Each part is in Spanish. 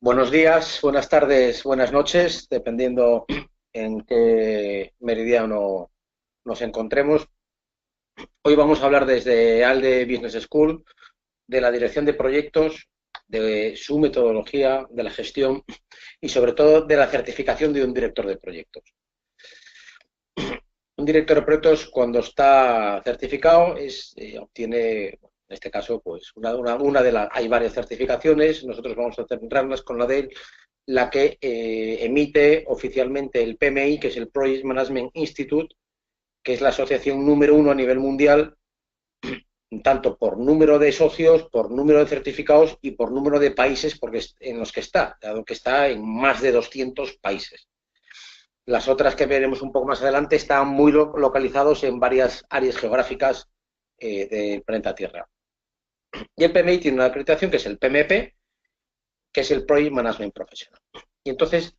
Buenos días, buenas tardes, buenas noches, dependiendo en qué meridiano nos encontremos. Hoy vamos a hablar desde ALDE Business School de la dirección de proyectos, de su metodología, de la gestión y sobre todo de la certificación de un director de proyectos. Un director de proyectos, cuando está certificado, obtiene, en este caso, pues una de las, hay varias certificaciones. Nosotros vamos a centrarnos con la que emite oficialmente el PMI, que es el Project Management Institute, que es la asociación número uno a nivel mundial, tanto por número de socios, por número de certificados y por número de países en los que está, dado que está en más de 200 países. Las otras que veremos un poco más adelante están muy localizados en varias áreas geográficas del planeta Tierra. Y el PMI tiene una acreditación que es el PMP, que es el Project Management Professional. Y entonces,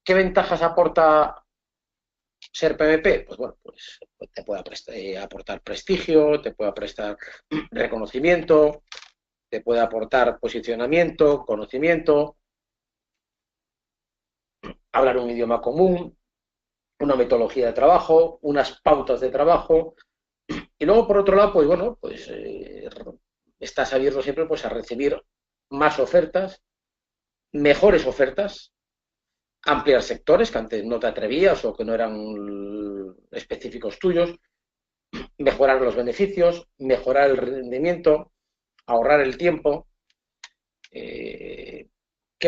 ¿qué ventajas aporta ser PMP? Pues bueno, pues te puede aportar prestigio, te puede aportar reconocimiento, te puede aportar posicionamiento, conocimiento, hablar un idioma común, una metodología de trabajo, unas pautas de trabajo. Y luego, por otro lado, pues bueno, pues estás abierto siempre pues, a recibir más ofertas, mejores ofertas, ampliar sectores que antes no te atrevías o que no eran específicos tuyos, mejorar los beneficios, mejorar el rendimiento, ahorrar el tiempo. ¿Qué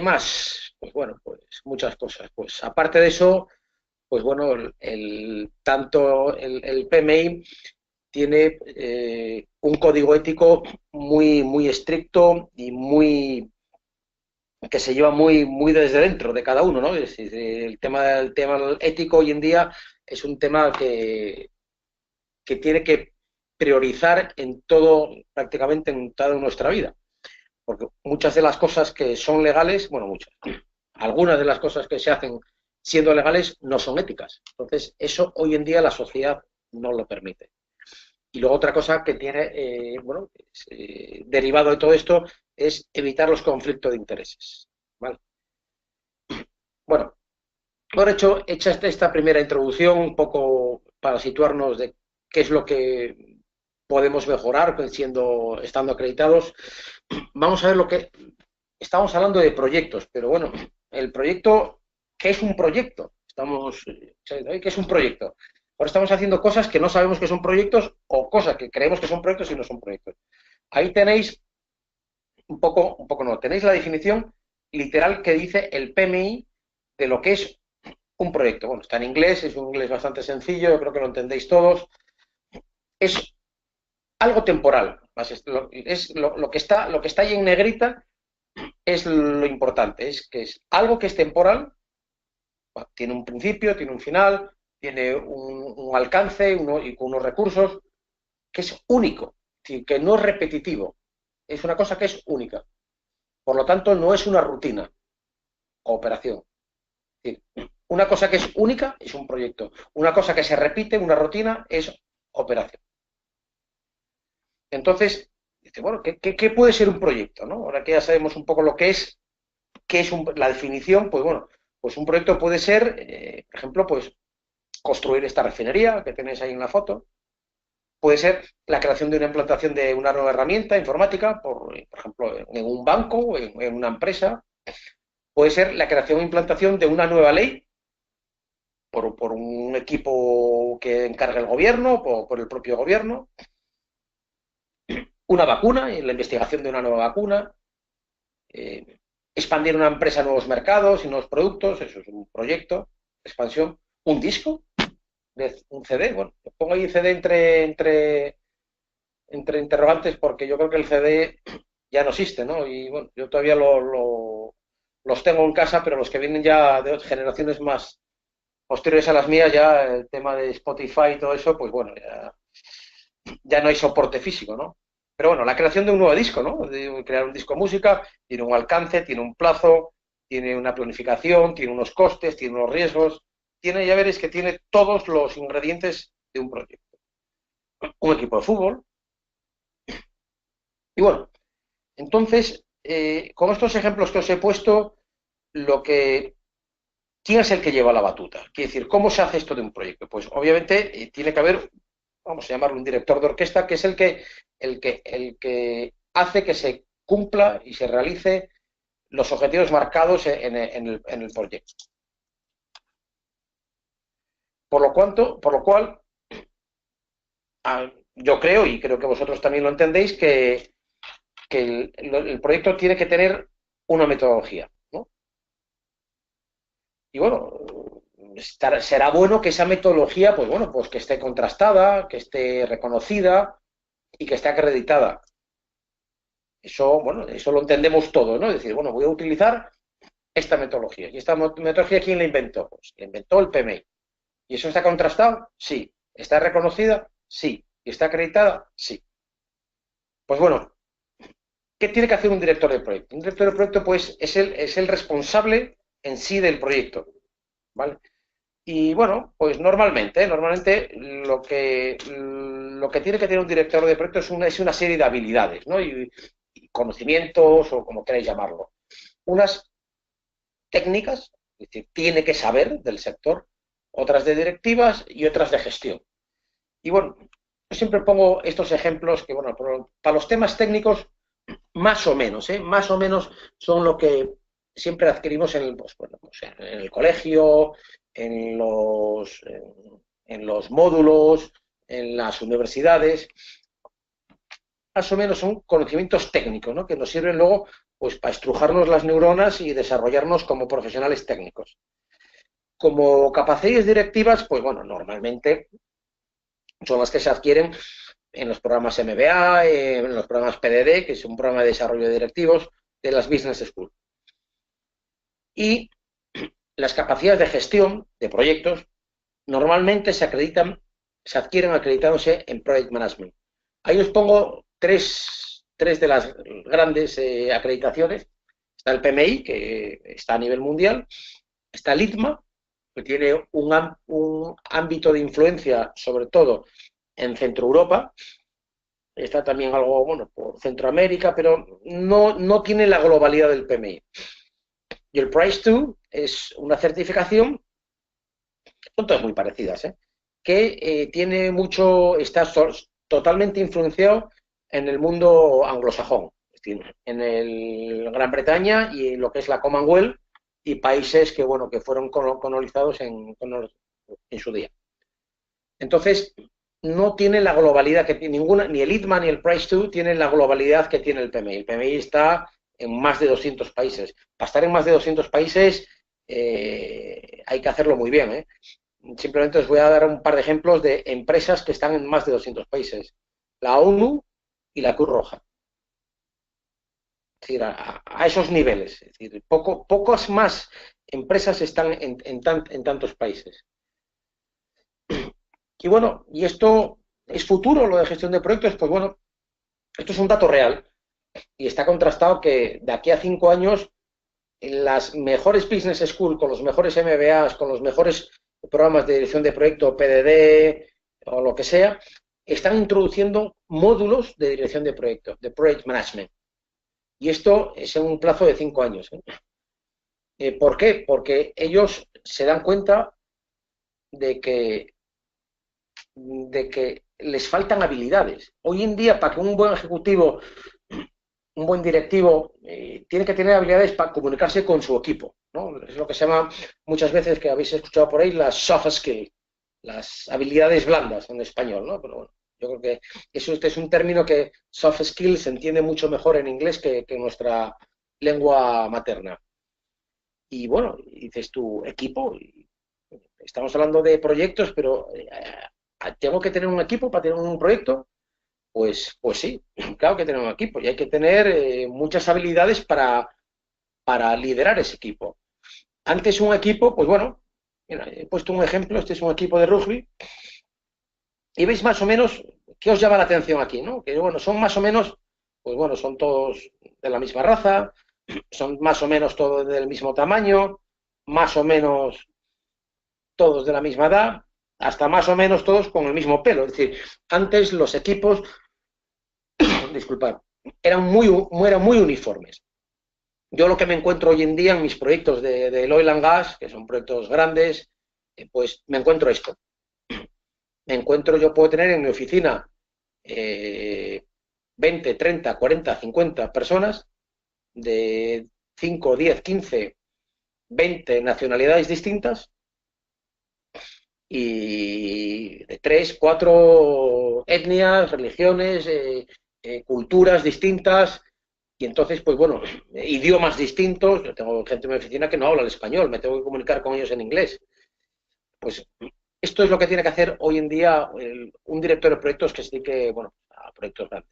más? Pues bueno, pues muchas cosas. Pues aparte de eso, pues bueno, tanto el PMI tiene un código ético muy estricto y que se lleva muy desde dentro de cada uno, ¿no? El tema ético hoy en día es un tema que tiene que priorizar en todo, prácticamente en toda nuestra vida. Porque muchas de las cosas que son legales, bueno, algunas de las cosas que se hacen siendo legales no son éticas. Entonces, eso hoy en día la sociedad no lo permite. Y luego otra cosa que tiene, derivado de todo esto, es evitar los conflictos de intereses. ¿Vale? Bueno, ahora hecha esta primera introducción, un poco para situarnos de qué es lo que podemos mejorar estando acreditados, vamos a ver lo que estamos hablando de proyectos, pero bueno, el proyecto, ¿qué es un proyecto? ¿Qué es un proyecto? Ahora estamos haciendo cosas que no sabemos que son proyectos o cosas que creemos que son proyectos y no son proyectos. Ahí tenéis un poco no, tenéis la definición literal que dice el PMI de lo que es un proyecto. Bueno, está en inglés, es un inglés bastante sencillo, yo creo que lo entendéis todos. Es algo temporal, lo que está ahí en negrita es lo importante, es que es algo que es temporal, tiene un principio, tiene un final, tiene un alcance y con unos recursos, que es único, que no es repetitivo, es una cosa que es única. Por lo tanto, no es una rutina o operación. Es decir, una cosa que es única es un proyecto. Una cosa que se repite, una rutina, es operación. Entonces, dice, bueno, ¿qué puede ser un proyecto? ¿No? Ahora que ya sabemos un poco lo que es, la definición, pues bueno, pues un proyecto puede ser, por ejemplo, pues construir esta refinería que tenéis ahí en la foto. Puede ser la creación de una implantación de una nueva herramienta informática, por ejemplo, en un banco, en una empresa. Puede ser la creación e implantación de una nueva ley por un equipo que encarga el gobierno, por el propio gobierno. Una vacuna, la investigación de una nueva vacuna. Eh, Expandir una empresa a nuevos mercados y nuevos productos, eso es un proyecto de expansión. Un disco, un CD, bueno, pongo ahí CD entre interrogantes porque yo creo que el CD ya no existe, ¿no? Y bueno, yo todavía los tengo en casa, pero los que vienen ya de generaciones más posteriores a las mías, ya el tema de Spotify y todo eso, pues bueno, ya no hay soporte físico, ¿no? Pero bueno, la creación de un nuevo disco, ¿no? De crear un disco de música tiene un alcance, tiene un plazo, tiene una planificación, tiene unos costes, tiene unos riesgos, ya veréis que tiene todos los ingredientes de un proyecto. Un equipo de fútbol. Y bueno, entonces, con estos ejemplos que os he puesto, ¿quién es el que lleva la batuta? Quiere decir, ¿cómo se hace esto de un proyecto? Pues obviamente tiene que haber, vamos a llamarlo un director de orquesta, que es el que hace que se cumpla y se realice los objetivos marcados en el proyecto. Por lo cual, yo creo, y creo que vosotros también lo entendéis, que el proyecto tiene que tener una metodología, ¿no? Y bueno, será bueno que esa metodología, pues bueno, pues que esté contrastada, que esté reconocida y que esté acreditada. Eso, bueno, eso lo entendemos todo, ¿no? Es decir, bueno, voy a utilizar esta metodología. ¿Y esta metodología quién la inventó? Pues la inventó el PMI. ¿Y eso está contrastado? Sí. ¿Está reconocida? Sí. ¿Y está acreditada? Sí. Pues bueno, ¿qué tiene que hacer un director de proyecto? Un director de proyecto, pues, es el responsable en sí del proyecto, ¿vale? Y bueno, pues normalmente lo que tiene que tener un director de proyecto es una serie de habilidades, ¿no? Y conocimientos, o como queráis llamarlo. Unas técnicas, es decir, tiene que saber del sector, otras de directivas y otras de gestión. Y bueno, yo siempre pongo estos ejemplos que, bueno, para los temas técnicos, más o menos son lo que siempre adquirimos pues, bueno, o sea, en el colegio, en los módulos, en las universidades. Más o menos son conocimientos técnicos, ¿no? Que nos sirven luego, pues, para estrujarnos las neuronas y desarrollarnos como profesionales técnicos. Como capacidades directivas, pues bueno, normalmente son las que se adquieren en los programas MBA, en los programas PDD, que es un programa de desarrollo de directivos de las Business School. Y las capacidades de gestión de proyectos normalmente se adquieren acreditándose en Project Management. Ahí os pongo tres de las grandes acreditaciones. Está el PMI, que está a nivel mundial. Está el ITMA, que tiene un ámbito de influencia, sobre todo en Centro Europa. Está también algo, bueno, por Centroamérica, pero no tiene la globalidad del PMI. Y el PRICE2 es una certificación, son todas muy parecidas, que tiene está totalmente influenciado en el mundo anglosajón, es decir, en Gran Bretaña y en lo que es la Commonwealth y países que, bueno, que fueron colonizados en su día. Entonces, no tiene la globalidad que tiene ninguna, ni el ITMA ni el PRICE2 tienen la globalidad que tiene el PMI. El PMI está en más de 200 países. Para estar en más de 200 países hay que hacerlo muy bien, ¿eh? Simplemente os voy a dar un par de ejemplos de empresas que están en más de 200 países. La ONU y la Cruz Roja. Es decir, a esos niveles. Es decir, pocas más empresas están en tantos países. Y bueno, ¿y esto es futuro, lo de gestión de proyectos? Pues bueno, esto es un dato real y está contrastado que de aquí a 5 años en las mejores Business School, con los mejores MBAs, con los mejores programas de dirección de proyecto, PDD o lo que sea, están introduciendo módulos de dirección de proyecto, de Project Management. Y esto es en un plazo de 5 años. ¿Por qué? Porque ellos se dan cuenta de que les faltan habilidades. Hoy en día, para que un buen ejecutivo, un buen directivo, tiene que tener habilidades para comunicarse con su equipo, ¿no? Es lo que se llama muchas veces, que habéis escuchado por ahí, las soft skills, las habilidades blandas en español, ¿no? Pero bueno, yo creo que eso es un término que soft skills se entiende mucho mejor en inglés que nuestra lengua materna. Y bueno, dices tu equipo, estamos hablando de proyectos, pero ¿tengo que tener un equipo para tener un proyecto? Pues sí, claro que tener un equipo y hay que tener muchas habilidades para liderar ese equipo. Antes un equipo, pues bueno, mira, he puesto un ejemplo, este es un equipo de rugby y veis más o menos qué os llama la atención aquí, ¿no? Que bueno, son más o menos, pues bueno, son todos de la misma raza, son más o menos todos del mismo tamaño, más o menos todos de la misma edad, hasta más o menos todos con el mismo pelo. Es decir, antes los equipos, disculpad, eran muy uniformes. Yo lo que me encuentro hoy en día en mis proyectos del oil and gas, que son proyectos grandes, pues me encuentro esto. Me encuentro, yo puedo tener en mi oficina 20, 30, 40, 50 personas de 5, 10, 15, 20 nacionalidades distintas y de 3, 4 etnias, religiones, culturas distintas. Y entonces, pues bueno, idiomas distintos. Yo tengo gente en mi oficina que no habla el español, me tengo que comunicar con ellos en inglés. Pues esto es lo que tiene que hacer hoy en día un director de proyectos que se dedique, bueno, a proyectos grandes.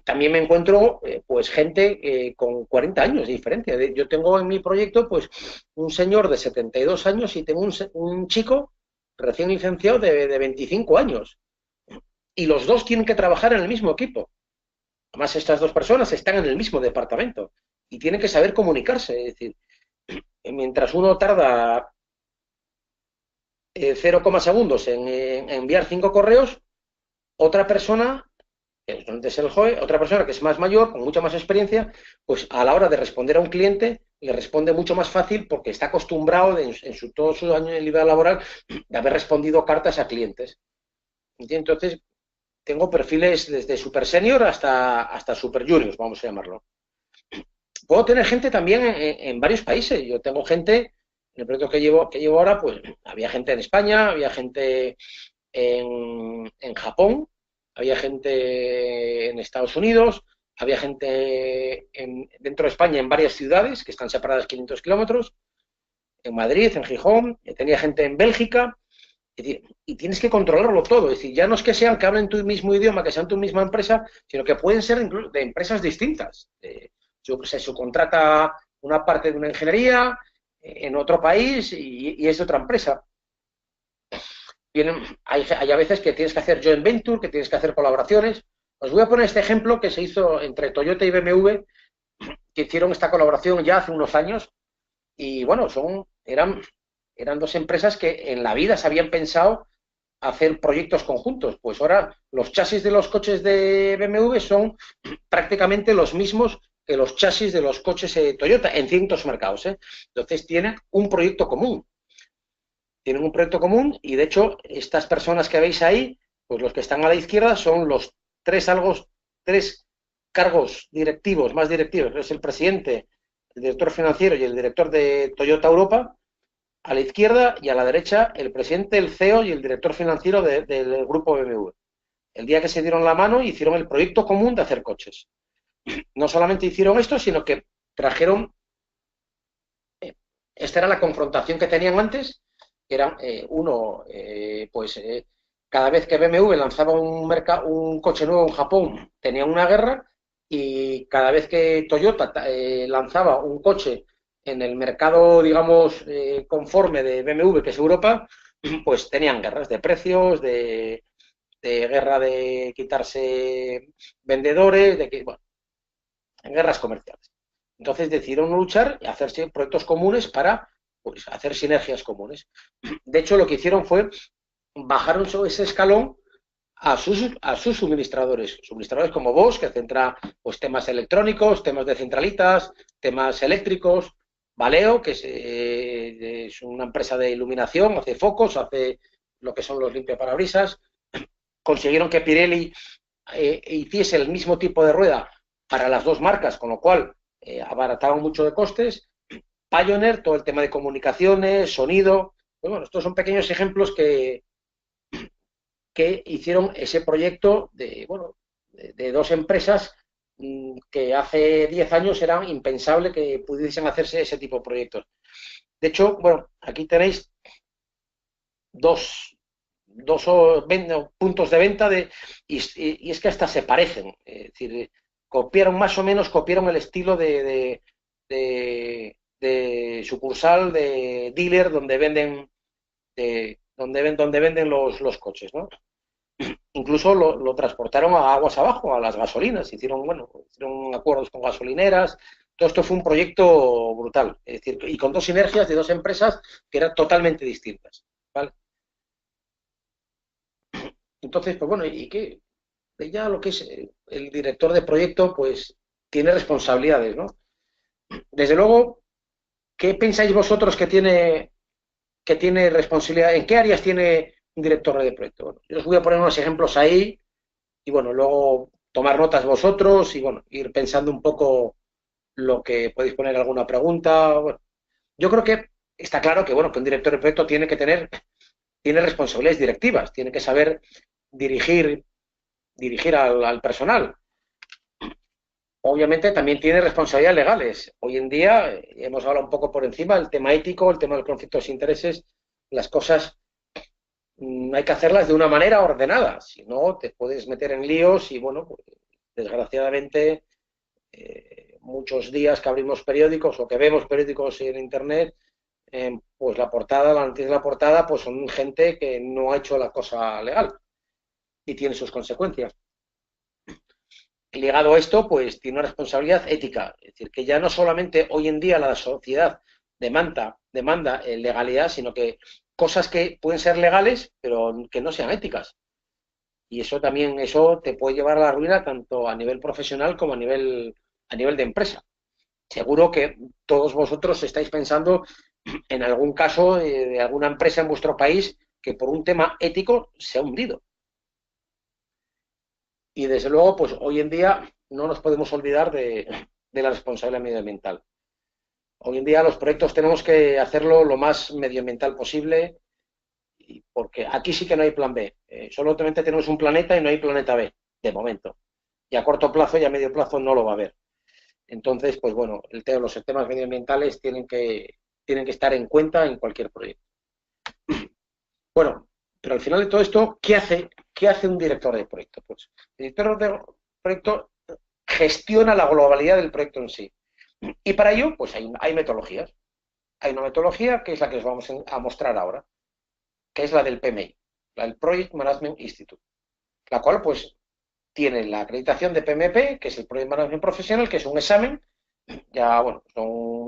También me encuentro, pues, gente con 40 años de diferencia. Yo tengo en mi proyecto, pues, un señor de 72 años y tengo un chico recién licenciado de 25 años. Y los dos tienen que trabajar en el mismo equipo. Además, estas dos personas están en el mismo departamento y tienen que saber comunicarse. Es decir, mientras uno tarda 0, segundos en enviar 5 correos, otra persona, otra persona que es más mayor, con mucha más experiencia, pues a la hora de responder a un cliente, le responde mucho más fácil porque está acostumbrado todos sus años de vida laboral de haber respondido cartas a clientes. Entonces, tengo perfiles desde super senior hasta super juniors, vamos a llamarlo. Puedo tener gente también en varios países. Yo tengo gente, en el proyecto que llevo ahora, pues había gente en España, había gente en Japón, había gente en Estados Unidos, había gente dentro de España en varias ciudades que están separadas 500 kilómetros, en Madrid, en Gijón, tenía gente en Bélgica, y tienes que controlarlo todo. Es decir, ya no es que sean que hablen tu mismo idioma, que sean tu misma empresa, sino que pueden ser incluso de empresas distintas. Se subcontrata una parte de una ingeniería en otro país y es de otra empresa. Hay a veces que tienes que hacer joint venture, que tienes que hacer colaboraciones. Os voy a poner este ejemplo que se hizo entre Toyota y BMW, que hicieron esta colaboración ya hace unos años. Y bueno, eran dos empresas que en la vida se habían pensado hacer proyectos conjuntos. Pues ahora los chasis de los coches de BMW son prácticamente los mismos que los chasis de los coches Toyota en ciertos mercados. Entonces tienen un proyecto común. Tienen un proyecto común y de hecho estas personas que veis ahí, pues los que están a la izquierda son los tres cargos directivos, más directivos, es el presidente, el director financiero y el director de Toyota Europa, a la izquierda, y a la derecha el presidente, el CEO y el director financiero del grupo BMW. El día que se dieron la mano hicieron el proyecto común de hacer coches. No solamente hicieron esto, sino que trajeron, esta era la confrontación que tenían antes, que era cada vez que BMW lanzaba un coche nuevo en Japón, tenían una guerra, y cada vez que Toyota lanzaba un coche en el mercado, digamos, conforme de BMW, que es Europa, pues tenían guerras de precios, de guerra de quitarse vendedores, bueno, en guerras comerciales. Entonces decidieron luchar y hacerse proyectos comunes para, pues, hacer sinergias comunes. De hecho, lo que hicieron fue bajaron sobre ese escalón a sus suministradores como Bosch, que centra, pues, temas electrónicos, temas de centralitas, temas eléctricos, Valeo, que es una empresa de iluminación, hace focos, hace lo que son los limpiaparabrisas. Consiguieron que Pirelli hiciese el mismo tipo de rueda para las dos marcas, con lo cual abarataron mucho de costes. Pioneer, todo el tema de comunicaciones, sonido. Pues bueno, estos son pequeños ejemplos que hicieron ese proyecto de dos empresas que hace 10 años eran impensable que pudiesen hacerse ese tipo de proyectos. De hecho, bueno, aquí tenéis dos puntos de venta y es que hasta se parecen. Es decir, copiaron el estilo de sucursal, de dealer, donde venden los coches, ¿no? Incluso lo transportaron a aguas abajo, a las gasolinas, hicieron acuerdos con gasolineras. Todo esto fue un proyecto brutal, es decir, y con dos sinergias de dos empresas que eran totalmente distintas, ¿vale? Entonces, pues bueno, y que ya lo que es el director de proyecto, pues tiene responsabilidades, ¿no? Desde luego, ¿qué pensáis vosotros que tiene responsabilidad? ¿En qué áreas tiene un director de proyecto? Bueno, yo os voy a poner unos ejemplos ahí y bueno, luego tomar notas vosotros y bueno, ir pensando un poco lo que podéis poner alguna pregunta. Bueno, yo creo que está claro que bueno, que un director de proyecto tiene responsabilidades directivas, tiene que saber dirigir, dirigir al personal. Obviamente también tiene responsabilidades legales. Hoy en día, hemos hablado un poco por encima, el tema ético, el tema del conflicto de intereses, las cosas hay que hacerlas de una manera ordenada, si no te puedes meter en líos y bueno, pues, desgraciadamente muchos días que abrimos periódicos o que vemos periódicos en internet, pues la portada, la noticia de la portada, pues son gente que no ha hecho la cosa legal y tiene sus consecuencias. Ligado a esto, pues tiene una responsabilidad ética, es decir, que ya no solamente hoy en día la sociedad demanda legalidad, sino que cosas que pueden ser legales, pero que no sean éticas. Y eso también, eso te puede llevar a la ruina tanto a nivel profesional como a nivel de empresa. Seguro que todos vosotros estáis pensando en algún caso de alguna empresa en vuestro país que por un tema ético se ha hundido. Y desde luego, pues hoy en día no nos podemos olvidar de la responsabilidad medioambiental. Hoy en día los proyectos tenemos que hacerlo lo más medioambiental posible, porque aquí sí que no hay plan B. Solamente tenemos un planeta y no hay planeta B, de momento. Y a corto plazo y a medio plazo no lo va a haber. Entonces, pues bueno, los temas medioambientales tienen que estar en cuenta en cualquier proyecto. Bueno, pero al final de todo esto, qué hace un director de proyecto? Pues el director de proyecto gestiona la globalidad del proyecto en sí. Y para ello, pues hay metodologías. Hay una metodología que es la que os vamos a mostrar ahora, que es la del PMI, la del Project Management Institute, la cual pues tiene la acreditación de PMP, que es el Project Management Professional, que es un examen. Ya, bueno,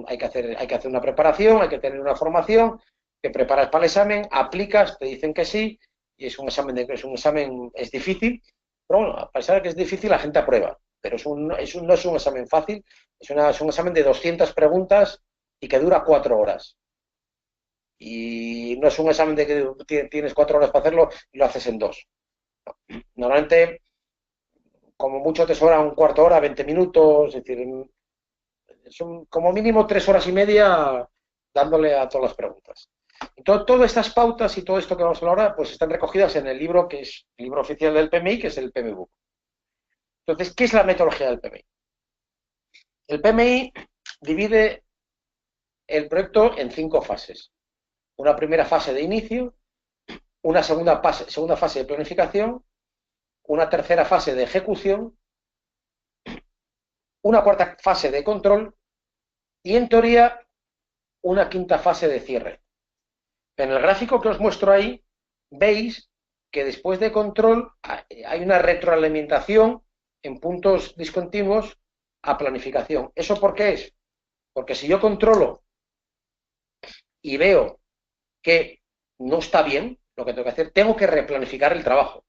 hay que hacer una preparación, hay que tener una formación, te preparas para el examen, aplicas, te dicen que sí, y es un examen, es difícil, pero bueno, a pesar de que es difícil, la gente aprueba. Pero no es un examen fácil, es un examen de 200 preguntas y que dura 4 horas. Y no es un examen de que tienes 4 horas para hacerlo y lo haces en 2. Normalmente, como mucho te sobra un cuarto de hora, 20 minutos, es decir, son como mínimo 3 horas y media dándole a todas las preguntas. Entonces, todas estas pautas y todo esto que vamos a hablar ahora, pues están recogidas en el libro que es el libro oficial del PMI, que es el PMI Book. Entonces, ¿qué es la metodología del PMI? El PMI divide el proyecto en 5 fases. Una primera fase de inicio, una segunda fase de planificación, una tercera fase de ejecución, una cuarta fase de control y, en teoría, una quinta fase de cierre. En el gráfico que os muestro ahí, veis que después de control hay una retroalimentación en puntos discontinuos a planificación. ¿Eso por qué es? Porque si yo controlo y veo que no está bien lo que tengo que hacer, tengo que replanificar el trabajo.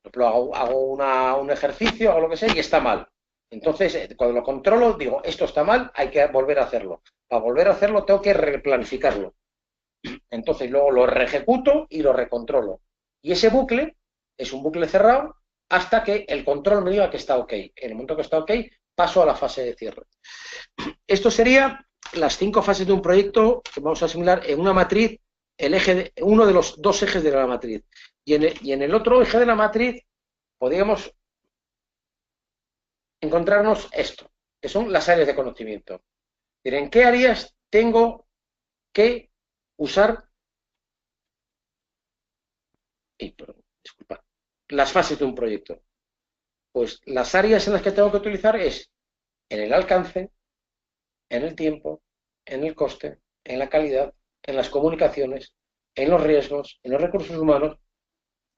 Por ejemplo, hago un ejercicio, hago lo que sea y está mal. Entonces, cuando lo controlo, digo, esto está mal, hay que volver a hacerlo. Para volver a hacerlo, tengo que replanificarlo. Entonces, luego lo reejecuto y lo recontrolo. Y ese bucle es un bucle cerrado hasta que el control me diga que está ok. En el momento que está ok, paso a la fase de cierre. Esto sería las 5 fases de un proyecto que vamos a asimilar en una matriz, uno de los 2 ejes de la matriz. Y en el otro eje de la matriz podríamos encontrarnos esto, que son las áreas de conocimiento. ¿En qué áreas tengo que usar disculpa, las fases de un proyecto? Pues las áreas en las que tengo que utilizar es en el alcance, en el tiempo, en el coste, en la calidad, en las comunicaciones, en los riesgos, en los recursos humanos,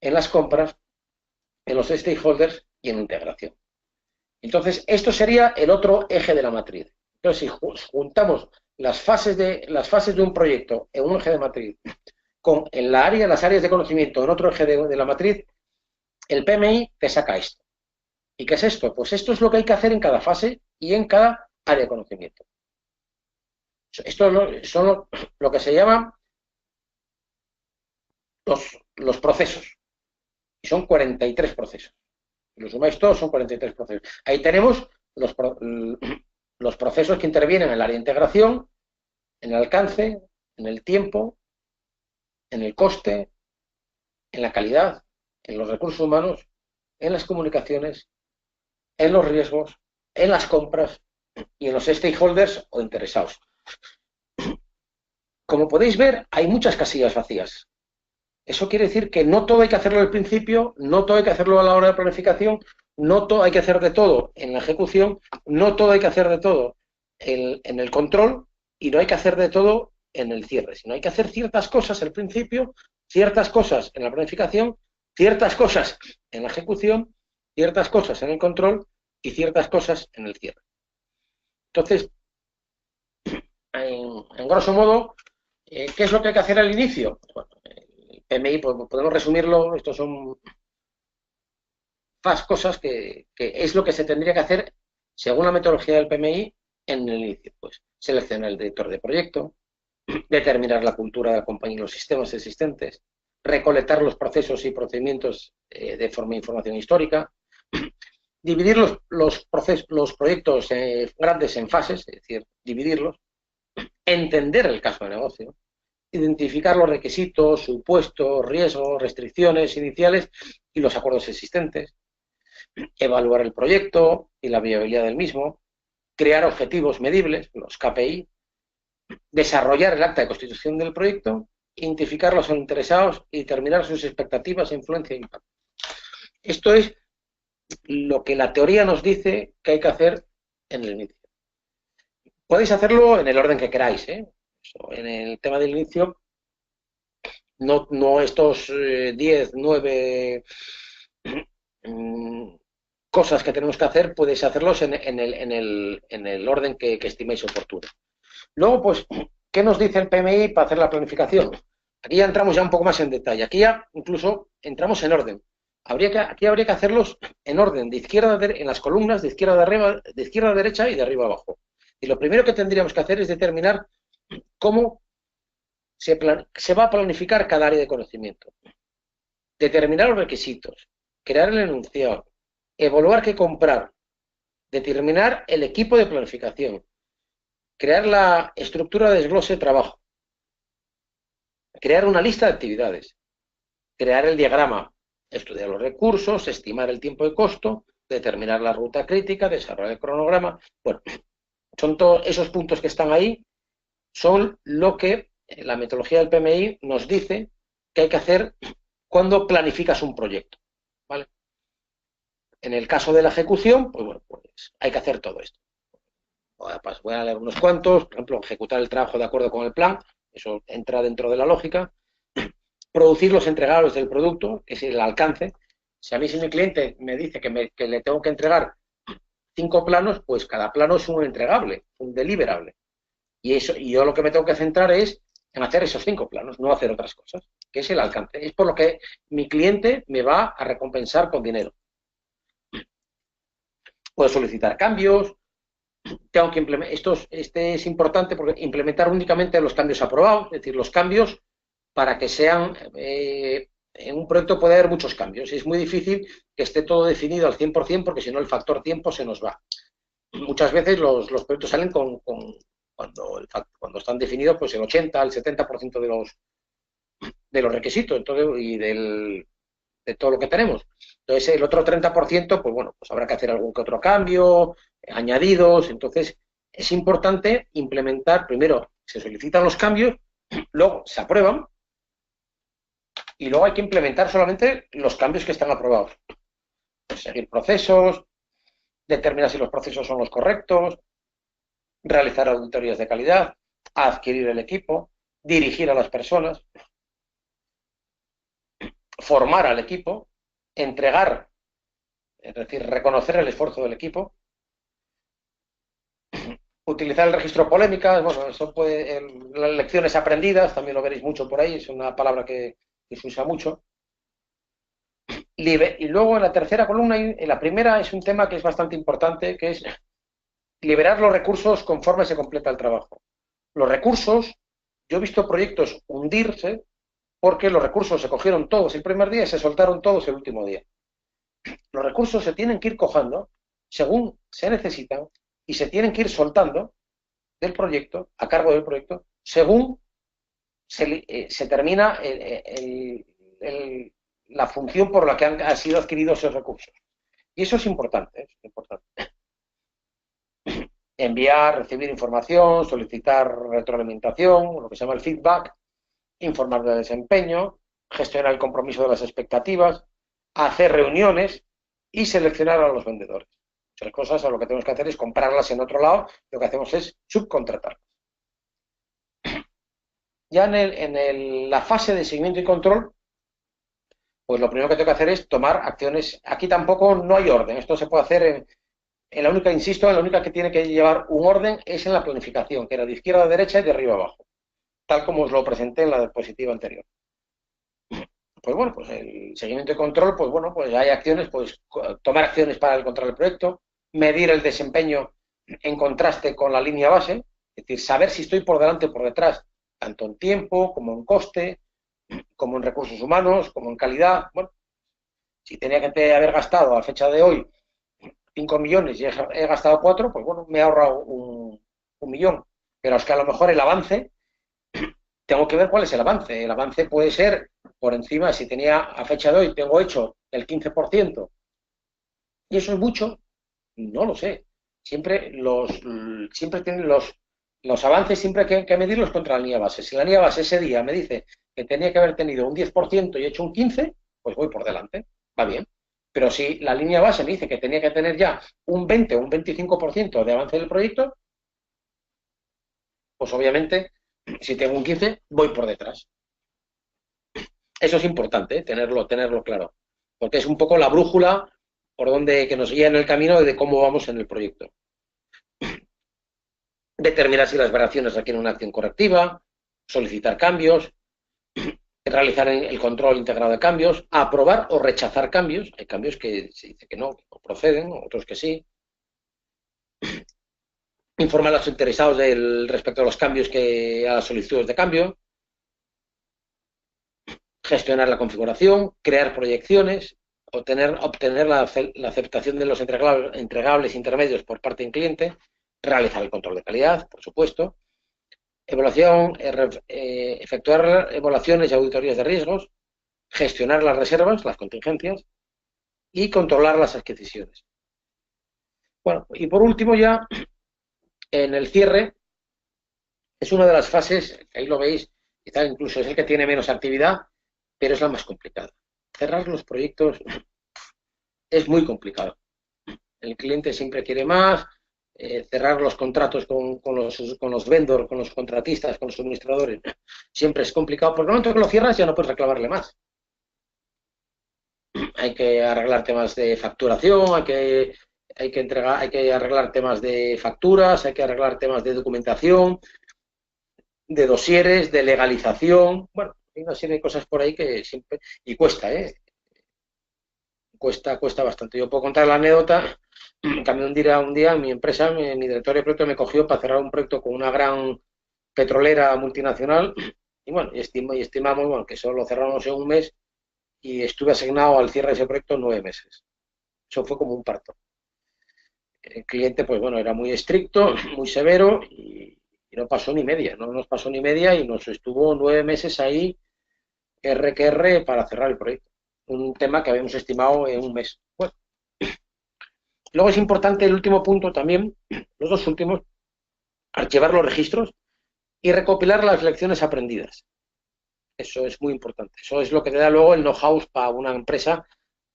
en las compras, en los stakeholders y en la integración. Entonces, esto sería el otro eje de la matriz. Entonces, si juntamos las fases de un proyecto en un eje de matriz con las áreas de conocimiento en otro eje de la matriz, el PMI te saca esto. ¿Y qué es esto? Pues esto es lo que hay que hacer en cada fase y en cada área de conocimiento. Esto son lo que se llama los procesos. Y son 43 procesos. Si lo sumáis todos, son 43 procesos. Ahí tenemos los procesos que intervienen en el área de integración, en el alcance, en el tiempo, en el coste, en la calidad, en los recursos humanos, en las comunicaciones, en los riesgos, en las compras y en los stakeholders o interesados. Como podéis ver, hay muchas casillas vacías. Eso quiere decir que no todo hay que hacerlo al principio, no todo hay que hacerlo a la hora de planificación, no todo hay que hacer de todo en la ejecución, no todo hay que hacer de todo en el control y no hay que hacer de todo en el cierre, sino hay que hacer ciertas cosas al principio, ciertas cosas en la planificación, ciertas cosas en la ejecución, ciertas cosas en el control y ciertas cosas en el cierre. Entonces, en grosso modo, ¿qué es lo que hay que hacer al inicio? Bueno, el PMI, pues, podemos resumirlo, estos son cosas que es lo que se tendría que hacer según la metodología del PMI en el inicio. Pues seleccionar el director de proyecto, determinar la cultura de la compañía y los sistemas existentes, recolectar los procesos y procedimientos de forma de información histórica, dividir los proyectos grandes en fases, es decir, dividirlos, entender el caso de negocio, identificar los requisitos, supuestos, riesgos, restricciones iniciales y los acuerdos existentes, evaluar el proyecto y la viabilidad del mismo, crear objetivos medibles, los KPI, desarrollar el acta de constitución del proyecto, identificar los interesados y determinar sus expectativas, influencia e impacto. Esto es lo que la teoría nos dice que hay que hacer en el inicio. Podéis hacerlo en el orden que queráis, ¿eh? En el tema del inicio, no estos 10, 9 cosas que tenemos que hacer, podéis hacerlos en el orden que estiméis oportuno. Luego, pues, ¿qué nos dice el PMI para hacer la planificación? Aquí ya entramos ya un poco más en detalle. Aquí ya incluso entramos en orden. Aquí habría que hacerlos en orden, de izquierda en las columnas, de izquierda a derecha y de arriba a abajo. Y lo primero que tendríamos que hacer es determinar cómo se va a planificar cada área de conocimiento. Determinar los requisitos, crear el enunciado, evaluar qué comprar, determinar el equipo de planificación, crear la estructura de desglose de trabajo, crear una lista de actividades, crear el diagrama, estudiar los recursos, estimar el tiempo de costo, determinar la ruta crítica, desarrollar el cronograma. Bueno, son todos esos puntos que están ahí, son lo que la metodología del PMI nos dice que hay que hacer cuando planificas un proyecto, ¿vale? En el caso de la ejecución, pues bueno, pues hay que hacer todo esto. Pues voy a leer unos cuantos, por ejemplo, ejecutar el trabajo de acuerdo con el plan, eso entra dentro de la lógica. Producir los entregables del producto, que es el alcance. Si mi cliente me dice que le tengo que entregar 5 planos, pues cada plano es un entregable, un deliverable. Y yo lo que me tengo que centrar es en hacer esos 5 planos, no hacer otras cosas, que es el alcance. Es por lo que mi cliente me va a recompensar con dinero. Puedo solicitar cambios, tengo que implementar, este es importante porque implementar únicamente los cambios aprobados, es decir, los cambios para que sean, en un proyecto puede haber muchos cambios, es muy difícil que esté todo definido al 100% porque si no el factor tiempo se nos va. Muchas veces los proyectos salen cuando están definidos pues el 80, el 70% de los requisitos y de todo lo que tenemos. Entonces el otro 30%, pues bueno, pues habrá que hacer algún que otro cambio, añadidos. Entonces es importante implementar, primero se solicitan los cambios, luego se aprueban y luego hay que implementar solamente los cambios que están aprobados. Pues seguir procesos, determinar si los procesos son los correctos, realizar auditorías de calidad, adquirir el equipo, dirigir a las personas, formar al equipo, entregar, es decir, reconocer el esfuerzo del equipo, utilizar el registro polémicas, bueno, eso puede, las lecciones aprendidas, también lo veréis mucho por ahí, es una palabra que se usa mucho. Y luego en la tercera columna, en la primera es un tema que es bastante importante, que es liberar los recursos conforme se completa el trabajo. Los recursos, yo he visto proyectos hundirse porque los recursos se cogieron todos el primer día y se soltaron todos el último día. Los recursos se tienen que ir cojando según se necesitan y se tienen que ir soltando del proyecto, a cargo del proyecto, según se termina la función por la que han sido adquiridos esos recursos. Y eso es importante, ¿eh? Es importante. Enviar, recibir información, solicitar retroalimentación, lo que se llama el feedback, informar del desempeño, gestionar el compromiso de las expectativas, hacer reuniones y seleccionar a los vendedores. Muchas cosas lo que tenemos que hacer es comprarlas en otro lado, lo que hacemos es subcontratarlas. Ya en la fase de seguimiento y control, pues lo primero que tengo que hacer es tomar acciones. Aquí tampoco no hay orden, esto se puede hacer en la única, insisto, en la única que tiene que llevar un orden es en la planificación, que era de izquierda a derecha y de arriba a abajo, tal como os lo presenté en la diapositiva anterior. Pues bueno, pues el seguimiento y control, pues bueno, pues hay acciones, pues tomar acciones para el control del proyecto, medir el desempeño en contraste con la línea base, es decir, saber si estoy por delante o por detrás, tanto en tiempo, como en coste, como en recursos humanos, como en calidad. Bueno, si tenía que haber gastado a fecha de hoy 5 millones y he gastado 4, pues bueno, me he ahorrado un millón. Pero es que a lo mejor el avance, tengo que ver cuál es el avance. El avance puede ser por encima, si tenía a fecha de hoy, tengo hecho el 15%, y eso es mucho, no lo sé. Siempre tienen los avances, siempre hay que medirlos contra la línea base. Si la línea base ese día me dice que tenía que haber tenido un 10% y he hecho un 15%, pues voy por delante, va bien. Pero si la línea base me dice que tenía que tener ya un 20 o un 25% de avance del proyecto, pues obviamente, si tengo un 15, voy por detrás. Eso es importante, tenerlo claro, porque es un poco la brújula por donde que nos guía en el camino de cómo vamos en el proyecto. Determinar si las variaciones requieren una acción correctiva, solicitar cambios, realizar el control integrado de cambios, aprobar o rechazar cambios. Hay cambios que se dice que no proceden, otros que sí. Informar a los interesados respecto a los cambios a las solicitudes de cambio. Gestionar la configuración, crear proyecciones, obtener la aceptación de los entregables intermedios por parte del cliente, realizar el control de calidad, por supuesto, efectuar evaluaciones y auditorías de riesgos, gestionar las reservas, las contingencias y controlar las adquisiciones. Bueno, y por último ya, en el cierre, es una de las fases, ahí lo veis, quizá incluso es el que tiene menos actividad, pero es la más complicada. Cerrar los proyectos es muy complicado. El cliente siempre quiere más, cerrar los contratos con los vendors, con los contratistas, con los suministradores, siempre es complicado, porque el momento que lo cierras ya no puedes reclamarle más. Hay que arreglar temas de facturación, hay que arreglar temas de facturas, hay que arreglar temas de documentación, de dosieres, de legalización. Bueno, hay una serie de cosas por ahí que siempre... Y cuesta, ¿eh? Cuesta bastante. Yo puedo contar la anécdota. También un día mi empresa, mi director de proyecto me cogió para cerrar un proyecto con una gran petrolera multinacional y bueno, estimamos bueno, que solo lo cerramos en un mes y estuve asignado al cierre de ese proyecto 9 meses. Eso fue como un parto. El cliente, pues bueno, era muy estricto, muy severo y no pasó ni media, no nos pasó ni media y nos estuvo 9 meses ahí, R que R, para cerrar el proyecto. Un tema que habíamos estimado en un mes. Bueno, luego es importante el último punto también, los dos últimos, archivar los registros y recopilar las lecciones aprendidas. Eso es muy importante. Eso es lo que te da luego el know-how para una empresa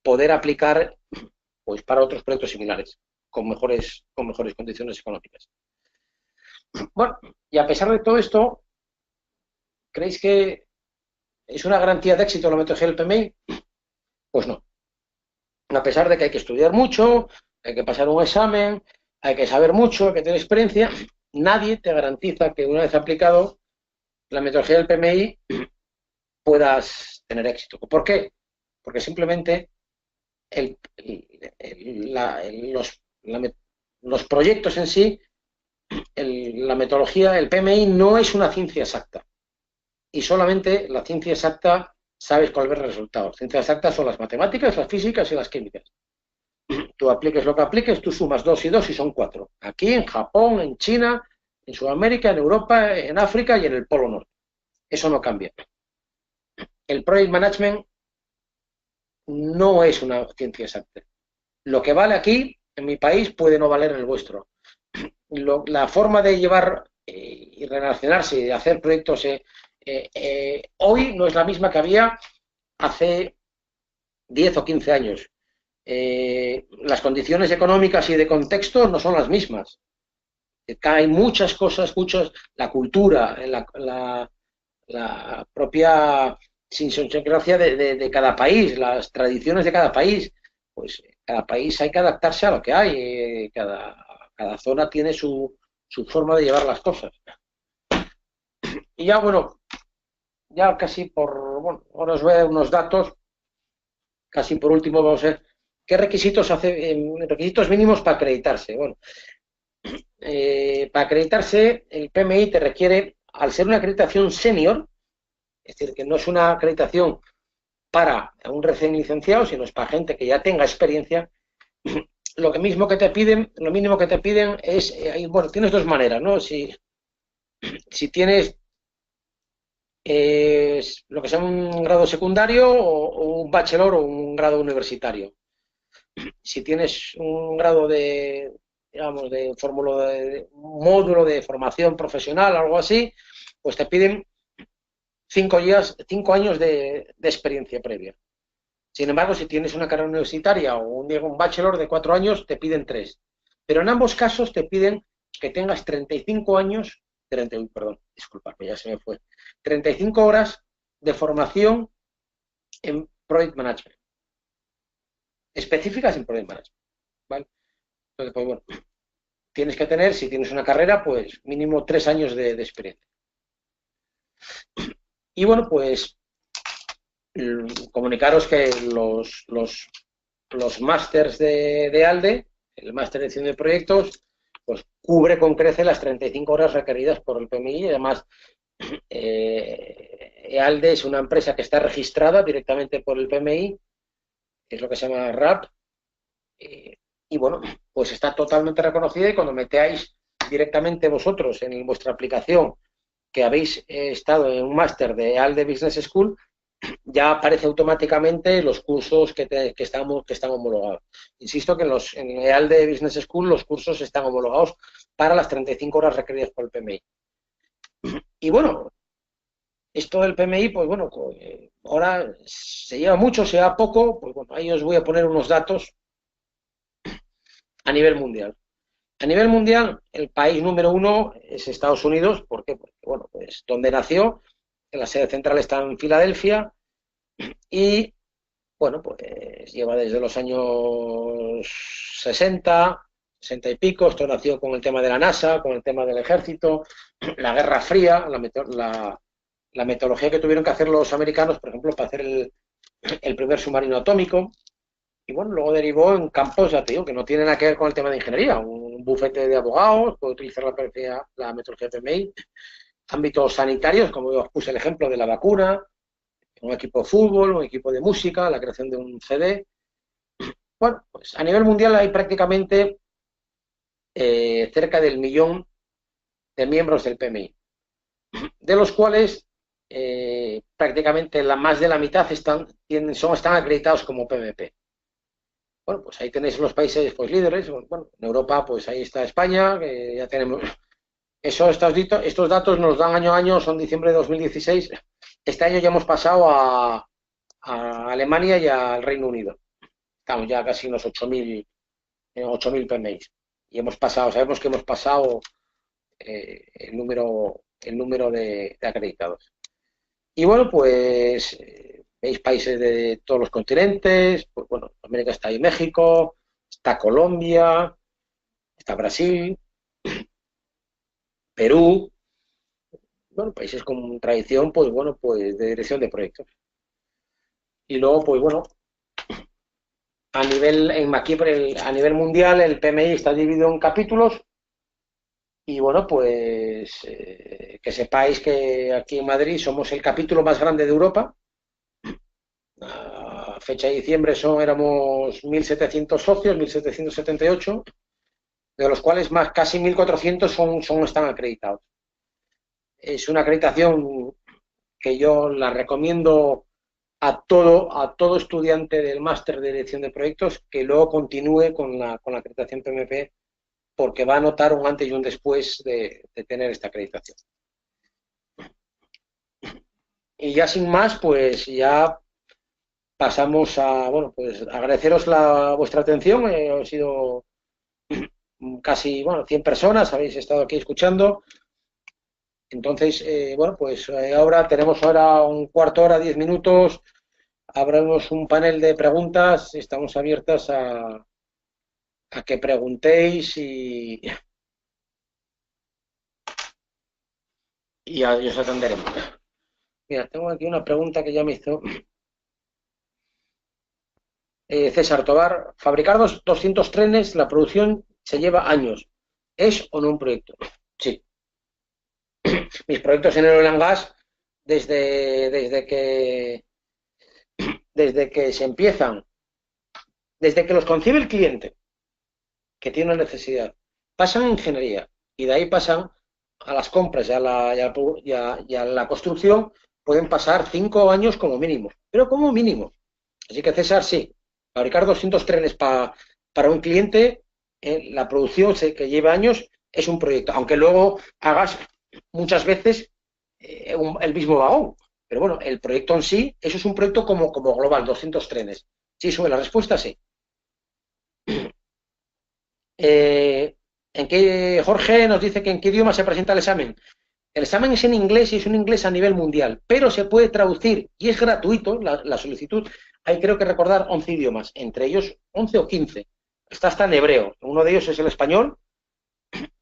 poder aplicar pues, para otros proyectos similares, con mejores condiciones económicas. Bueno, y a pesar de todo esto, ¿creéis que es una garantía de éxito la metodología del PMI? Pues no. A pesar de que hay que estudiar mucho, hay que pasar un examen, hay que saber mucho, hay que tener experiencia, nadie te garantiza que una vez aplicado la metodología del PMI puedas tener éxito. ¿Por qué? Porque simplemente los proyectos en sí la metodología, el PMI no es una ciencia exacta. Y solamente la ciencia exacta sabes cuál es el resultado. Ciencias exactas son las matemáticas, las físicas y las químicas. Tú apliques lo que apliques, tú sumas 2 y 2 y son 4. Aquí, en Japón, en China, en Sudamérica, en Europa, en África y en el Polo Norte. Eso no cambia. El Project Management no es una ciencia exacta. Lo que vale aquí, en mi país, puede no valer en el vuestro. La forma de llevar y relacionarse y de hacer proyectos hoy no es la misma que había hace 10 o 15 años. Las condiciones económicas y de contexto no son las mismas. Hay muchas cosas, la cultura, la propia idiosincrasia de cada país, las tradiciones de cada país, pues cada país hay que adaptarse a lo que hay, cada zona tiene su forma de llevar las cosas. Y ya, bueno, ya casi bueno, ahora os voy a dar unos datos, casi por último vamos a ver qué requisitos requisitos mínimos para acreditarse. Bueno, para acreditarse el PMI te requiere, al ser una acreditación senior, es decir, que no es una acreditación para un recién licenciado, sino es para gente que ya tenga experiencia. Lo mínimo que te piden es, bueno, tienes dos maneras, ¿no? Si tienes lo que sea un grado secundario o un bachelor o un grado universitario. Si tienes un grado de, digamos, de fórmula de módulo de formación profesional, algo así, pues te piden 5 años de experiencia previa. Sin embargo, si tienes una carrera universitaria o un bachelor de 4 años, te piden 3. Pero en ambos casos te piden que tengas 35 años, disculpa, que ya se me fue, 35 horas de formación en Project Management, específicas en Project Management, ¿vale? Entonces, pues bueno, tienes que tener, si tienes una carrera, pues mínimo 3 años de experiencia. Y bueno, pues comunicaros que los másters de ALDE, el máster de edición de proyectos, pues cubre con crece las 35 horas requeridas por el PMI. Y además, ALDE es una empresa que está registrada directamente por el PMI, que es lo que se llama RAP, y bueno, pues está totalmente reconocida, y cuando metáis directamente vosotros en vuestra aplicación que habéis estado en un máster de ALDE Business School, ya aparece automáticamente los cursos que están homologados. Insisto que en el ALDE Business School los cursos están homologados para las 35 horas requeridas por el PMI. Y bueno, esto del PMI, pues bueno, ahora se lleva mucho, se lleva poco, pues bueno, ahí os voy a poner unos datos a nivel mundial. A nivel mundial, el país número 1 es Estados Unidos. ¿Por qué? Porque, bueno, pues donde nació, la sede central está en Filadelfia, y bueno, pues lleva desde los años 60 y pico. Esto nació con el tema de la NASA, con el tema del ejército, la Guerra Fría, la metodología que tuvieron que hacer los americanos, por ejemplo, para hacer el primer submarino atómico. Y bueno, luego derivó en campos, ya te digo, que no tienen nada que ver con el tema de ingeniería. Un bufete de abogados puede utilizar la metodología PMI. Ámbitos sanitarios, como yo os puse el ejemplo de la vacuna, un equipo de fútbol, un equipo de música, la creación de un CD. Bueno, pues a nivel mundial hay prácticamente cerca del 1.000.000 de miembros del PMI, de los cuales prácticamente más de la mitad están acreditados como PMP. Bueno, pues ahí tenéis los países pues líderes. Bueno, en Europa pues ahí está España, que ya tenemos estos datos nos dan año a año, son diciembre de 2016. Este año ya hemos pasado a Alemania y al Reino Unido. Estamos ya casi unos 8.000 PMI. Y sabemos que hemos pasado el número de acreditados. Y bueno, pues veis países de todos los continentes. Pues bueno, en América está ahí México, está Colombia, está Brasil, Perú. Bueno, países con tradición, pues bueno, pues de dirección de proyectos. Y luego, pues bueno, a nivel mundial, el PMI está dividido en capítulos. Y bueno, pues que sepáis que aquí en Madrid somos el capítulo más grande de Europa. A fecha de diciembre éramos 1.700 socios, 1.778, de los cuales más casi 1.400 están acreditados. Es una acreditación que yo la recomiendo a todo estudiante del máster de dirección de proyectos que luego continúe con la acreditación PMP, porque va a notar un antes y un después de tener esta acreditación. Y ya sin más, pues ya pasamos bueno, pues agradeceros vuestra atención. Han sido casi, 100 personas, habéis estado aquí escuchando. Entonces, bueno, pues ahora tenemos un cuarto hora, 10 minutos. Abrimos un panel de preguntas. Estamos abiertas a que preguntéis y os atenderemos. Mira, tengo aquí una pregunta que ya me hizo César Tobar. Fabricar 200 trenes, la producción se lleva años. ¿Es o no un proyecto? Sí. Mis proyectos en el oil and gas, desde que se empiezan, desde que los concibe el cliente, que tiene una necesidad, pasan a ingeniería y de ahí pasan a las compras y a la construcción, pueden pasar 5 años como mínimo, pero como mínimo. Así que César, sí, fabricar 200 trenes para un cliente, la producción que lleva años es un proyecto, aunque luego hagas muchas veces el mismo vagón. Pero bueno, el proyecto en sí, eso es un proyecto como global, 200 trenes. Sí, sube la respuesta, sí. Jorge nos dice que en qué idioma se presenta el examen. El examen es en inglés y es un inglés a nivel mundial, pero se puede traducir y es gratuito la solicitud. Hay creo que recordar 11 idiomas, entre ellos 11 o 15. Está hasta en hebreo. Uno de ellos es el español.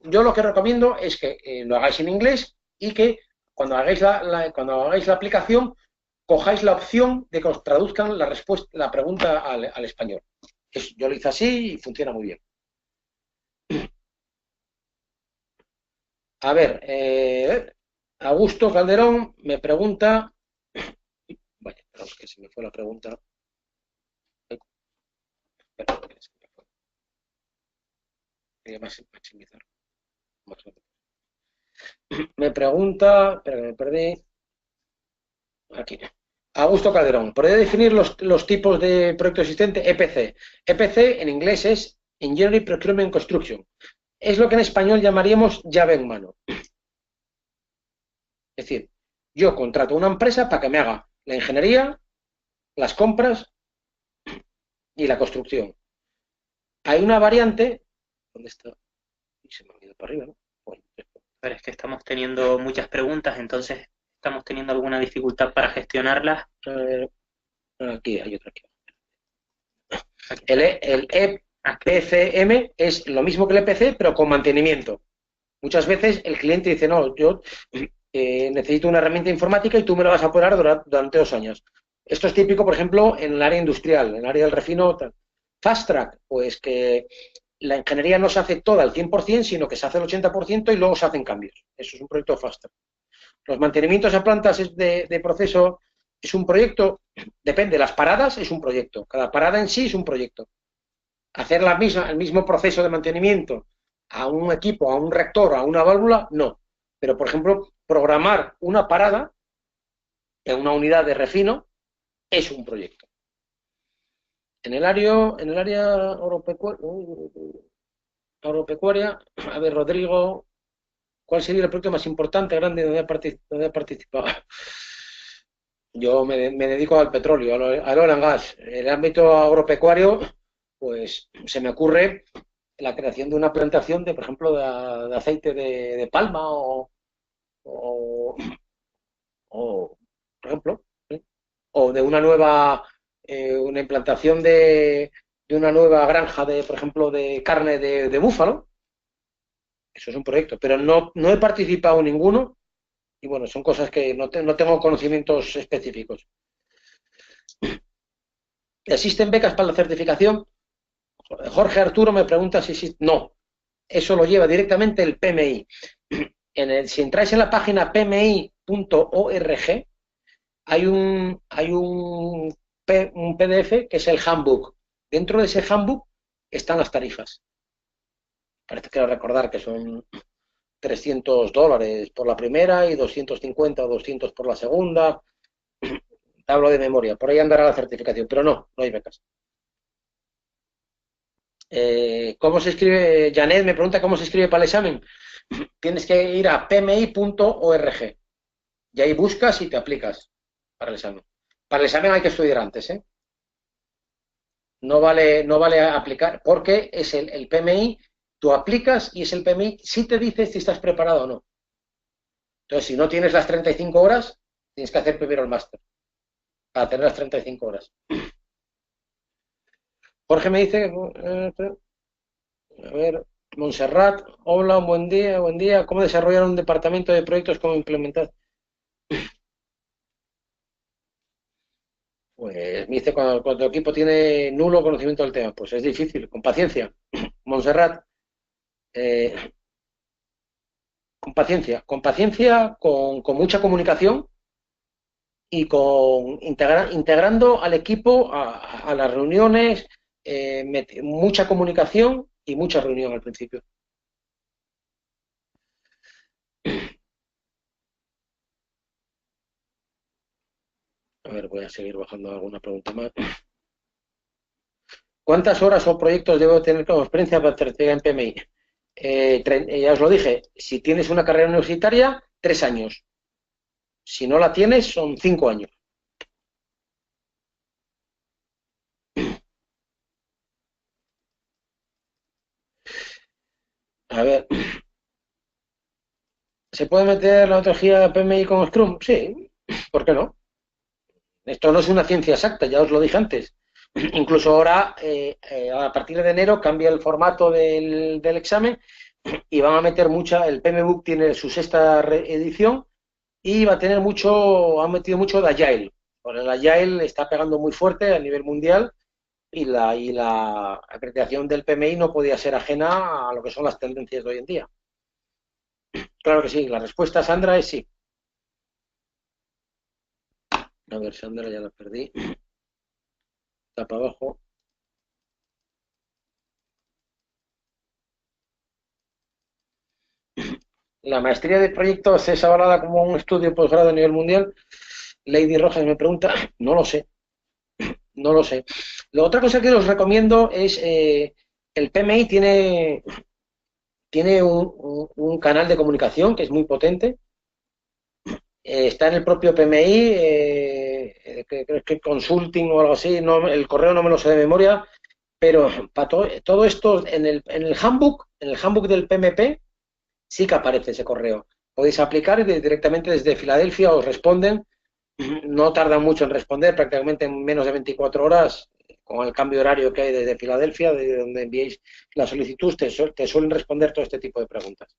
Yo lo que recomiendo es que lo hagáis en inglés y que cuando hagáis la aplicación cojáis la opción de que os traduzcan la pregunta al español. Yo lo hice así y funciona muy bien. A ver, Augusto Calderón me pregunta. Vaya, perdón, que se me fue la pregunta. Perdón, que se me fue. Quería maximizar. Me pregunta, espera que me perdí. Aquí. Augusto Calderón, ¿podría definir los tipos de proyecto existente? EPC. EPC en inglés es Engineering Procurement Construction. Es lo que en español llamaríamos llave en mano. Es decir, yo contrato a una empresa para que me haga la ingeniería, las compras y la construcción. Hay una variante. ¿Dónde está? Se me ha ido para arriba, ¿no? Bueno, Pero es que estamos teniendo muchas preguntas, entonces estamos teniendo alguna dificultad para gestionarlas. aquí hay otra. Aquí El, está. el EPCM es lo mismo que el EPC, pero con mantenimiento. Muchas veces el cliente dice, no, yo necesito una herramienta informática y tú me la vas a poner durante 2 años. Esto es típico, por ejemplo, en el área industrial, en el área del refino. Fast Track, pues que la ingeniería no se hace toda al 100%, sino que se hace el 80% y luego se hacen cambios. Eso es un proyecto Fast Track. Los mantenimientos a plantas de proceso es un proyecto, depende, las paradas es un proyecto. Cada parada en sí es un proyecto. Hacer el mismo proceso de mantenimiento a un equipo, a un reactor, a una válvula, no. Pero, por ejemplo, programar una parada en una unidad de refino es un proyecto. En el área agropecuaria, a ver, Rodrigo, ¿cuál sería el proyecto más importante, grande, donde ha participado? Yo me dedico al petróleo, al oil and gas. En el ámbito agropecuario, pues se me ocurre la creación de una plantación por ejemplo, de aceite de palma o, por ejemplo, ¿sí? O de una implantación de una nueva granja por ejemplo, de carne de búfalo. Eso es un proyecto, pero no he participado en ninguno y bueno, son cosas que no tengo conocimientos específicos. ¿Existen becas para la certificación? Jorge Arturo me pregunta si existe. No, eso lo lleva directamente el PMI. Si entráis en la página pmi.org, hay un PDF que es el handbook. Dentro de ese handbook están las tarifas. Parece que recordar que son $300 por la primera y 250 o 200 por la segunda. Te hablo de memoria, por ahí andará la certificación, pero no hay becas. ¿Cómo se escribe? Janet me pregunta cómo se escribe para el examen. Tienes que ir a pmi.org y ahí buscas y te aplicas para el examen. Para el examen hay que estudiar antes, ¿eh? No vale aplicar, porque es el PMI, tú aplicas y es el PMI si te dice si estás preparado o no. Entonces, si no tienes las 35 horas, tienes que hacer primero el máster para tener las 35 horas. Jorge me dice, a ver, Montserrat, hola, buen día. ¿Cómo desarrollar un departamento de proyectos? ¿Cómo implementar? Pues me dice, cuando tu equipo tiene nulo conocimiento del tema, pues es difícil, con paciencia. Montserrat, con paciencia, con mucha comunicación y integrando al equipo a las reuniones, mucha comunicación y mucha reunión al principio. A ver, voy a seguir bajando alguna pregunta más. ¿Cuántas horas o proyectos debo tener como experiencia para certificar en PMI? Ya os lo dije, si tienes una carrera universitaria, 3 años. Si no la tienes, son 5 años. A ver, ¿se puede meter la metodología PMI con Scrum? Sí, ¿por qué no? Esto no es una ciencia exacta, ya os lo dije antes. Incluso ahora, a partir de enero, cambia el formato del examen y van a meter el PMBOK tiene su sexta edición y va a tener han metido mucho de Agile. Porque el Agile está pegando muy fuerte a nivel mundial y la acreditación del PMI no podía ser ajena a lo que son las tendencias de hoy en día. Claro que sí, la respuesta, Sandra, es sí. A ver, Sandra, ya la perdí. Está para abajo. La maestría de proyectos es avalada como un estudio posgrado a nivel mundial. Lady Rojas me pregunta, no lo sé. La otra cosa que os recomiendo es, el PMI tiene un canal de comunicación que es muy potente. Está en el propio PMI, creo que consulting o algo así, no, el correo no me lo sé de memoria, pero para todo esto, en el handbook del PMP, sí que aparece ese correo. Podéis aplicar y directamente desde Filadelfia os responden. No tardan mucho en responder, prácticamente en menos de 24 horas, con el cambio horario que hay desde Filadelfia, de donde enviéis la solicitud, te suelen responder todo este tipo de preguntas.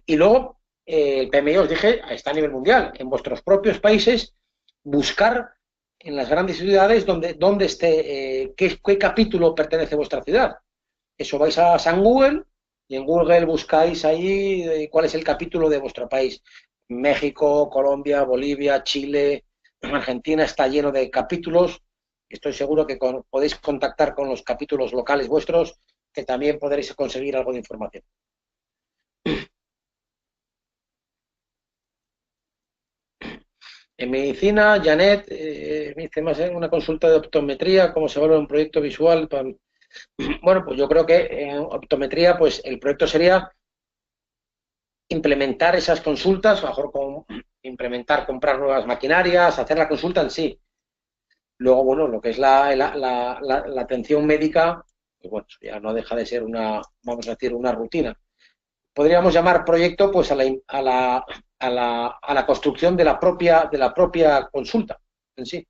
Y luego, el PMI, os dije, está a nivel mundial. En vuestros propios países, buscar en las grandes ciudades donde esté, qué capítulo pertenece a vuestra ciudad. Eso vais a San Google y en Google buscáis ahí cuál es el capítulo de vuestro país. México, Colombia, Bolivia, Chile, Argentina está lleno de capítulos. Estoy seguro que podéis contactar con los capítulos locales vuestros, que también podréis conseguir algo de información. En medicina, Janet me dice más una consulta de optometría, cómo se valora un proyecto visual. Bueno, pues yo creo que en optometría, pues el proyecto sería implementar esas consultas, mejor comprar nuevas maquinarias, hacer la consulta en sí. Luego, bueno, lo que es la atención médica, pues bueno, ya no deja de ser vamos a decir, una rutina. Podríamos llamar proyecto pues a la construcción de la propia consulta en sí.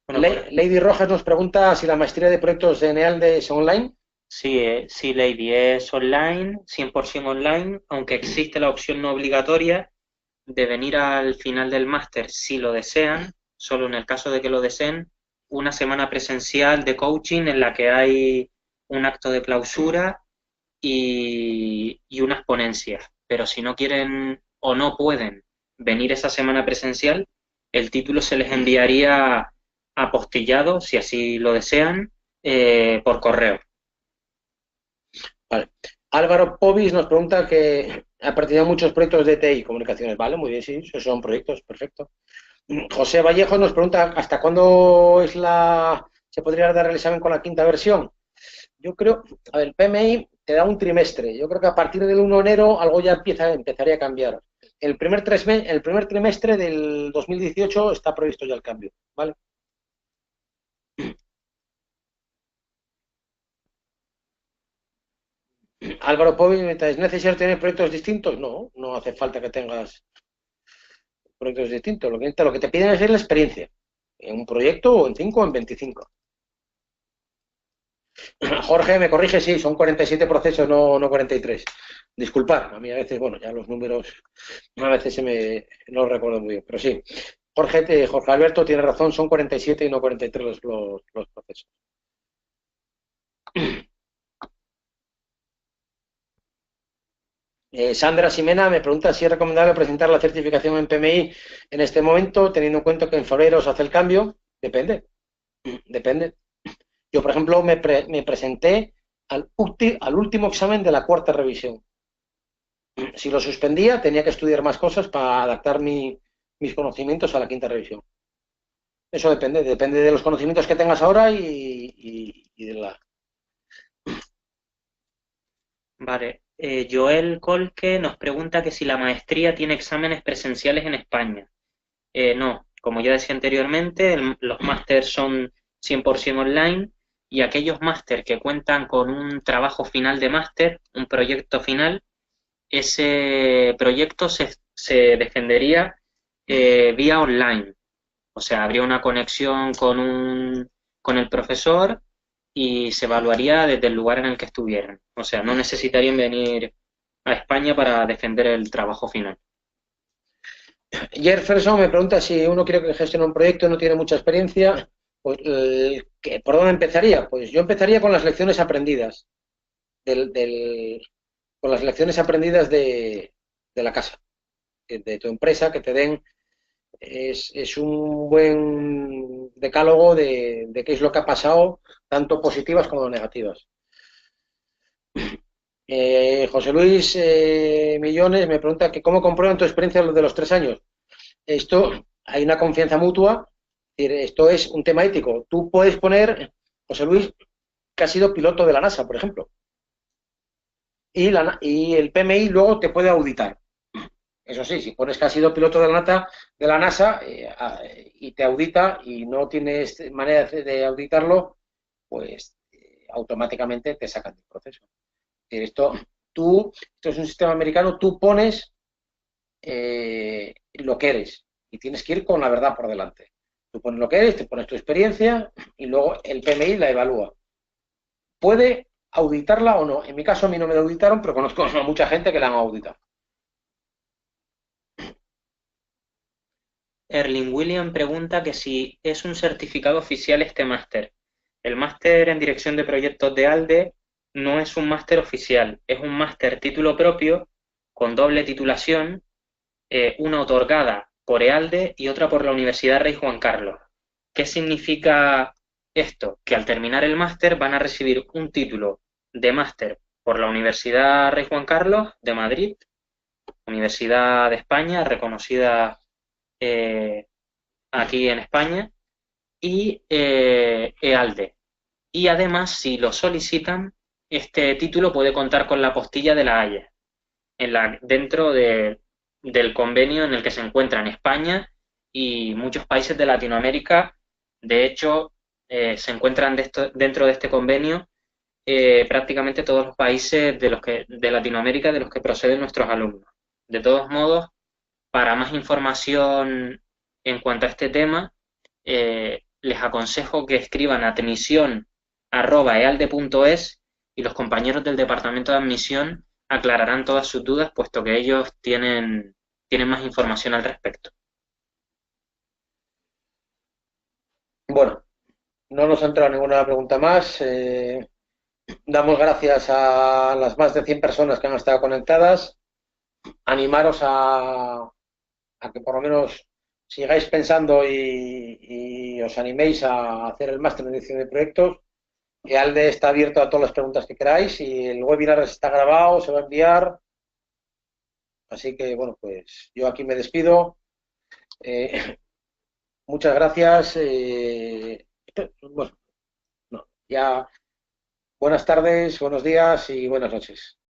Bueno, Lady Rojas nos pregunta si la maestría de proyectos de NEALDE es online. Sí, Lady, es online, 100% online, aunque existe la opción no obligatoria de venir al final del máster si lo desean, solo en el caso de que lo deseen, una semana presencial de coaching en la que hay un acto de clausura y unas ponencias. Pero si no quieren o no pueden venir esa semana presencial, el título se les enviaría apostillado, si así lo desean, por correo. Vale. Álvaro Povis nos pregunta que ha participado en muchos proyectos de TI, comunicaciones. Vale, muy bien, sí, esos son proyectos, perfecto. José Vallejo nos pregunta ¿hasta cuándo se podría dar el examen con la quinta versión? Yo creo, a ver, el PMI te da un trimestre. Yo creo que a partir del 1 de enero algo ya empezaría a cambiar. El primer trimestre del 2018 está previsto ya el cambio, ¿vale? Álvaro Povi, ¿es necesario tener proyectos distintos? No, no hace falta que tengas proyectos distintos. Lo que te piden es la experiencia. En un proyecto o en 5 o en 25. Jorge, me corrige, sí, son 47 procesos, no 43. Disculpad, a mí a veces, bueno, ya los números a veces no los recuerdo muy bien, pero sí. Jorge Alberto tiene razón, son 47 y no 43 los procesos. Sandra Simena me pregunta si es recomendable presentar la certificación en PMI en este momento, teniendo en cuenta que en febrero se hace el cambio. Depende, depende. Yo, por ejemplo, me presenté al último examen de la cuarta revisión. Si lo suspendía, tenía que estudiar más cosas para adaptar mis conocimientos a la quinta revisión. Eso depende de los conocimientos que tengas ahora y de la... Vale. Joel Colque nos pregunta que si la maestría tiene exámenes presenciales en España. No, como ya decía anteriormente, los másters son 100% online y aquellos máster que cuentan con un trabajo final de máster, un proyecto final, ese proyecto se defendería vía online. O sea, habría una conexión con el profesor y se evaluaría desde el lugar en el que estuvieran. O sea, no necesitarían venir a España para defender el trabajo final. Jefferson me pregunta si uno quiere que gestione un proyecto y no tiene mucha experiencia, pues, ¿por dónde empezaría? Pues yo empezaría con las lecciones aprendidas, con las lecciones aprendidas de la casa, de tu empresa, que te den, es un buen decálogo de qué es lo que ha pasado, tanto positivas como negativas. José Luis Millones me pregunta que cómo comprueban tu experiencia de los 3 años. Esto, hay una confianza mutua, esto es un tema ético. Tú puedes poner, José Luis, que ha sido piloto de la NASA, por ejemplo, y el PMI luego te puede auditar. Eso sí, si pones que ha sido piloto de la NASA y te audita y no tienes manera de auditarlo, pues automáticamente te sacan del proceso. Esto es un sistema americano, tú pones lo que eres y tienes que ir con la verdad por delante. Tú pones lo que eres, te pones tu experiencia y luego el PMI la evalúa. Puede auditarla o no. En mi caso a mí no me la auditaron, pero conozco a mucha gente que la han auditado. Erling William pregunta que si es un certificado oficial este máster. El máster en dirección de proyectos de ALDE no es un máster oficial, es un máster título propio con doble titulación, una otorgada por EALDE y otra por la Universidad Rey Juan Carlos. ¿Qué significa esto? Que al terminar el máster van a recibir un título de máster por la Universidad Rey Juan Carlos de Madrid, Universidad de España, reconocida aquí en España, y EALDE. Y además, si lo solicitan, este título puede contar con la apostilla de la Haya, dentro del convenio en el que se encuentran España y muchos países de Latinoamérica. De hecho, se encuentran dentro de este convenio prácticamente todos los países de Latinoamérica de los que proceden nuestros alumnos. De todos modos, para más información en cuanto a este tema, les aconsejo que escriban a admisión@ealde.es y los compañeros del departamento de admisión aclararán todas sus dudas, puesto que ellos tienen más información al respecto. Bueno, no nos ha entrado ninguna pregunta más. Damos gracias a las más de 100 personas que han estado conectadas. Animaros a que por lo menos sigáis pensando y os animéis a hacer el máster en edición de proyectos. Que ALDE está abierto a todas las preguntas que queráis y el webinar está grabado, se va a enviar. Así que, bueno, pues yo aquí me despido. Muchas gracias. Bueno, no, ya buenas tardes, buenos días y buenas noches.